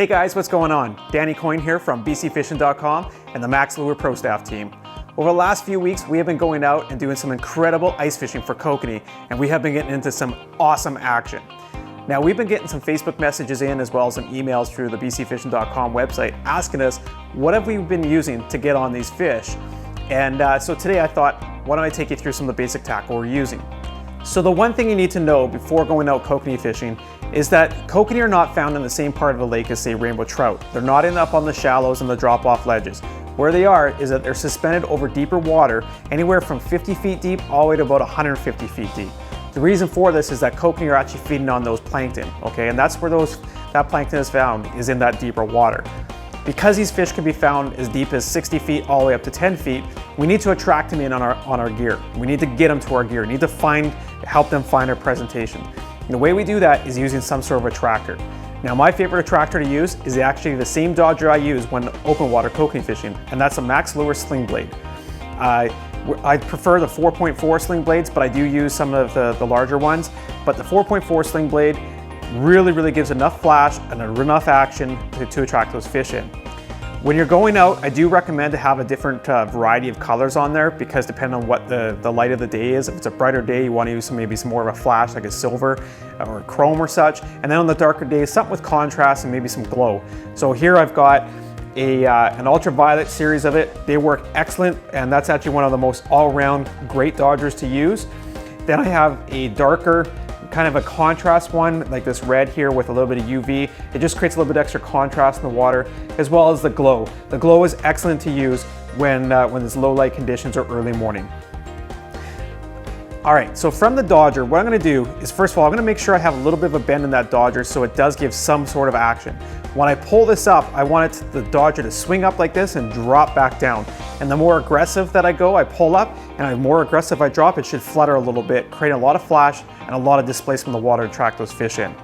Hey guys, what's going on? Danny Coyne here from 𝗣𝗿𝗱𝗂𝗰𝗲𝗱 and the Mack Lure Pro Staff team. Over the last few weeks, we have been going out and doing some incredible ice fishing for kokanee, and we have been getting into some awesome action. Now, we've been getting some Facebook messages in as well as some emails through the 𝗣𝗍𝗱𝗂𝗰𝗲𝗱 website asking us what have we been using to get on these fish. And so today I thought, why don't I take you through some of the basic tackle we're using. So the one thing you need to know before going out kokanee fishing is that kokanee are not found in the same part of the lake as, say, rainbow trout. They're not up on the shallows and the drop-off ledges. Where they are is that they're suspended over deeper water, anywhere from 50 feet deep all the way to about 150 feet deep. The reason for this is that kokanee are actually feeding on those plankton, okay? And that's where that plankton is found, is in that deeper water. Because these fish can be found as deep as 60 feet all the way up to 10 feet, we need to attract them in on our gear. We need to get them to our gear. We need to help them find our presentation. And the way we do that is using some sort of attractor. Now, my favorite attractor to use is actually the same dodger I use when open water kokanee fishing, and that's a Mack's Lure Sling Blade. I prefer the 4.4 Sling Blades, but I do use some of the larger ones. But the 4.4 Sling Blade really gives enough flash and enough action to attract those fish in. When you're going out, I do recommend to have a different variety of colors on there, because depending on what the light of the day is, if it's a brighter day, you want to use maybe some more of a flash like a silver or a chrome or such. And then on the darker days, something with contrast and maybe some glow. So here I've got an ultraviolet series of it. They work excellent, and that's actually one of the most all-around great dodgers to use. Then I have a darker, kind of a contrast one, like this red here with a little bit of UV. It just creates a little bit extra contrast in the water, as well as the glow. The glow is excellent to use when there's low light conditions or early morning. All right, so from the dodger, what I'm gonna do is, first of all, I'm gonna make sure I have a little bit of a bend in that dodger so it does give some sort of action. When I pull this up, I want the dodger to swing up like this and drop back down. And the more aggressive that I go, I pull up, and the more aggressive I drop, it should flutter a little bit, create a lot of flash and a lot of displacement in the water to attract those fish in.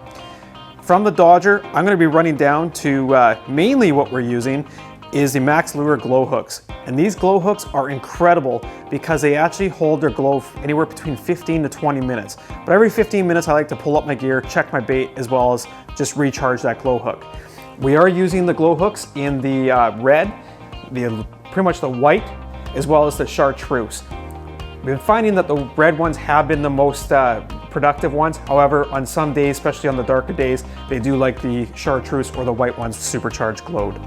From the dodger, I'm gonna be running down to mainly what we're using is the Mack's Lure Glo Hooks. And these Glo Hooks are incredible because they actually hold their glow anywhere between 15 to 20 minutes. But every 15 minutes, I like to pull up my gear, check my bait, as well as just recharge that Glo Hook. We are using the Glo Hooks in the red, pretty much the white, as well as the chartreuse. We've been finding that the red ones have been the most productive ones. However, on some days, especially on the darker days, they do like the chartreuse or the white ones supercharged glowed.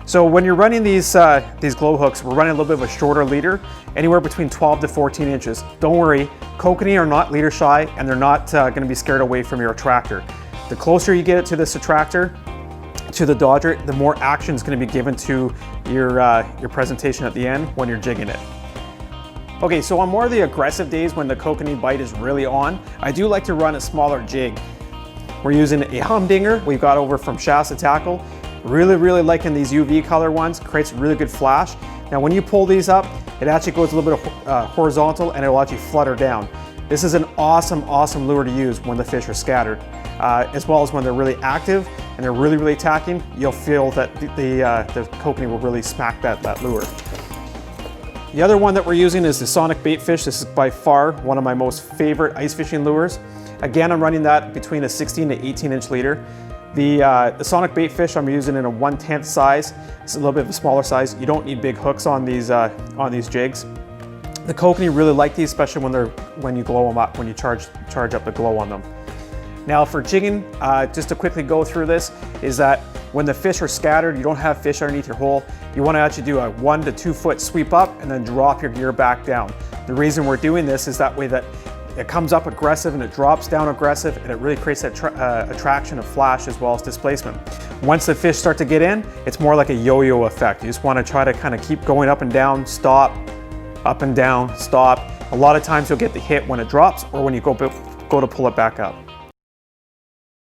So when you're running these Glo Hooks, we're running a little bit of a shorter leader, anywhere between 12 to 14 inches. Don't worry, kokanee are not leader shy, and they're not gonna be scared away from your attractor. The closer you get it to this attractor, to the dodger, the more action is going to be given to your presentation at the end when you're jigging it. Okay, so on more of the aggressive days when the kokanee bite is really on, I do like to run a smaller jig. We're using a humdinger we've got over from Shasta Tackle. Really liking these UV color ones, creates a really good flash. Now when you pull these up, it actually goes a little bit horizontal, and it will actually flutter down. This is an awesome lure to use when the fish are scattered, as well as when they're really active and they're really attacking. You'll feel that the kokanee will really smack that lure. The other one that we're using is the Sonic Bait Fish. This is by far one of my most favorite ice fishing lures. Again, I'm running that between a 16 to 18 inch leader. The Sonic Bait Fish I'm using in a 1/10 size. It's a little bit of a smaller size. You don't need big hooks on these jigs. The kokanee really like these, especially when you glow them up, when you charge up the glow on them. Now for jigging, just to quickly go through this, is that when the fish are scattered, you don't have fish underneath your hole, you want to actually do a 1 to 2 foot sweep up and then drop your gear back down. The reason we're doing this is that way that it comes up aggressive and it drops down aggressive, and it really creates that attraction of flash as well as displacement. Once the fish start to get in, it's more like a yo-yo effect. You just want to try to kind of keep going up and down, stop, up and down, stop. A lot of times you'll get the hit when it drops or when you go to pull it back up.